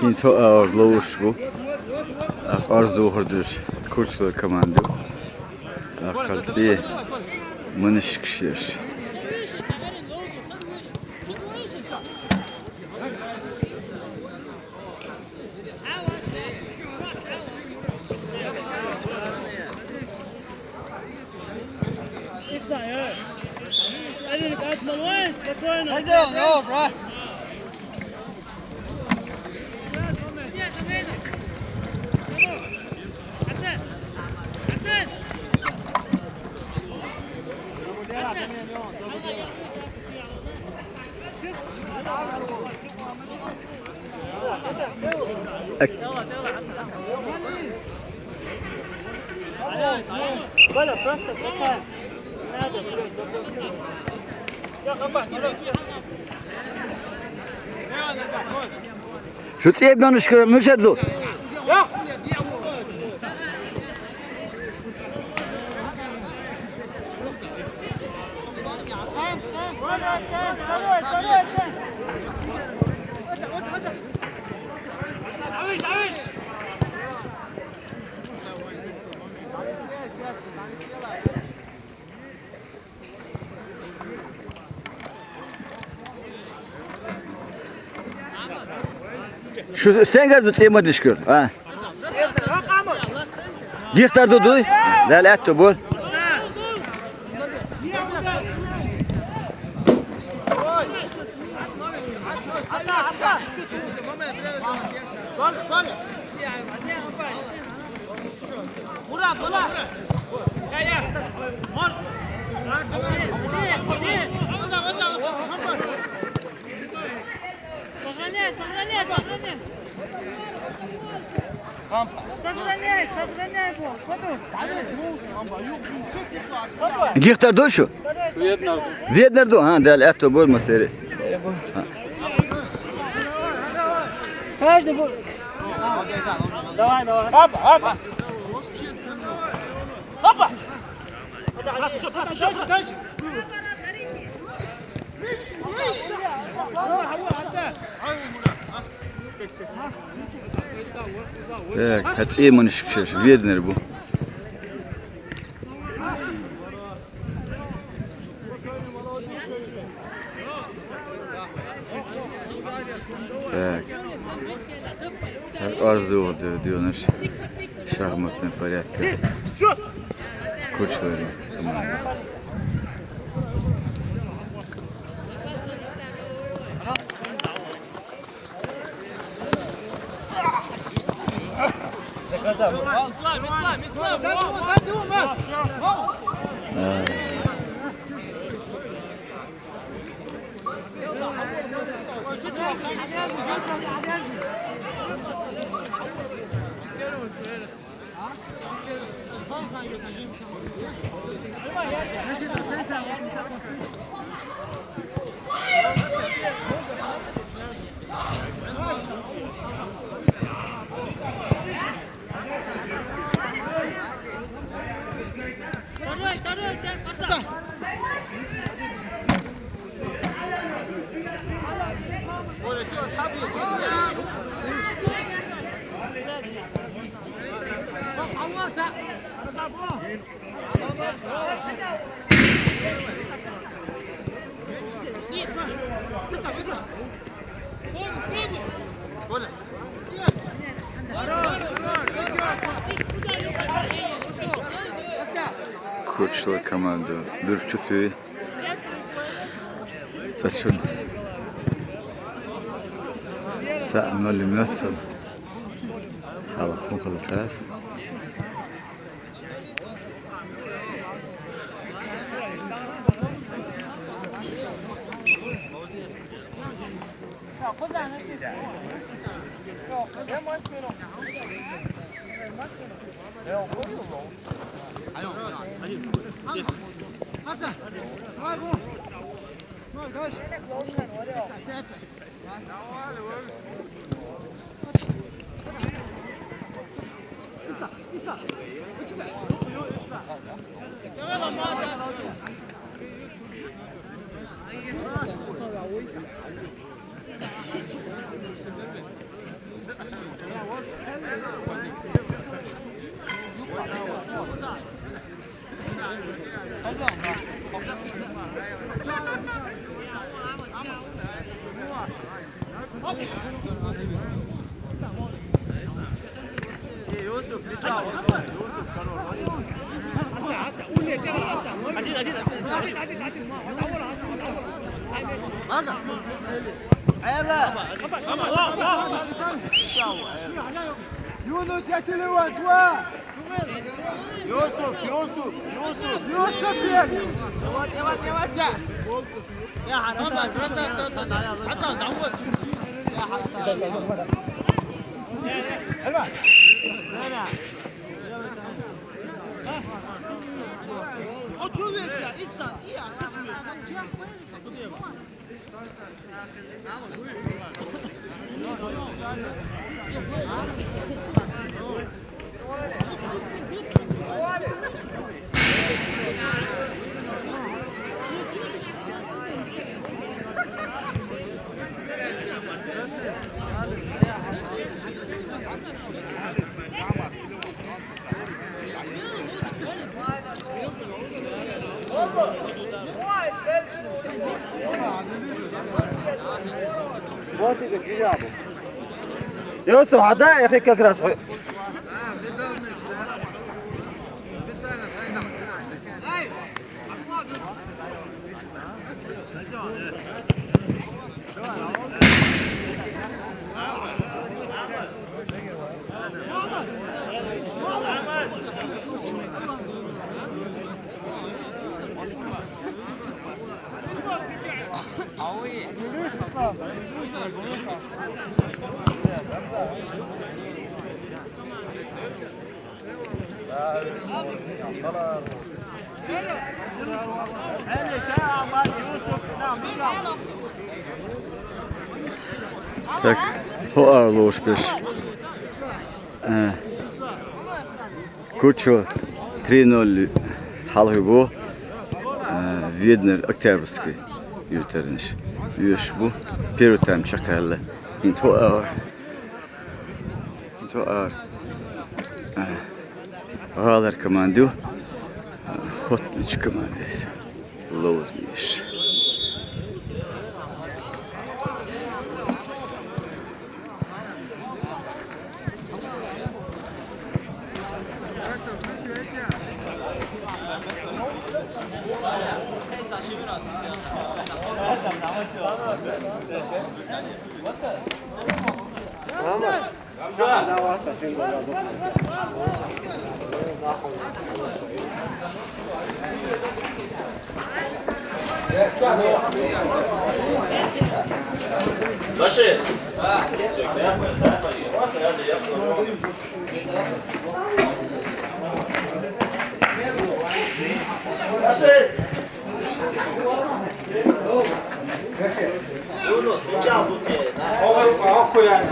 این تو آرلوش بو آرز دو هردش کوچلو کماندو قلتی منش کشیش شو تسيب نشكر مشهد له شو استنقذ بتسيب ما تشكر ديختار دودوي لا لا تقول Гихтар душу? Видно ду, ага, да, это будет мастеры. Давай, давай. Опа, опа. Опа. Так, هتسيب من الشكش فيدنا ربو. Так, арзу diyorlar şahmatın порядке. Koçları команда. Koçlar komanda bir kötü saçın سألنا اللي مثل على أخوك الأساس يونس يا تلوان توا يوسف يوسف يوسف يوسف يا حرام يوسف عطاء يا اخي كراس Tak, ho ağırlığı Kucho 3-0 halhıgo Wiedner Oktябрьский yutarınış. Yüş bu. Perutam çakalı. Into ağır. Into ağır. Ağlar komandu. Hotniç komandu. Lozniş. Başı. Başı. Yunus, bıçağı bu diye. O koyar.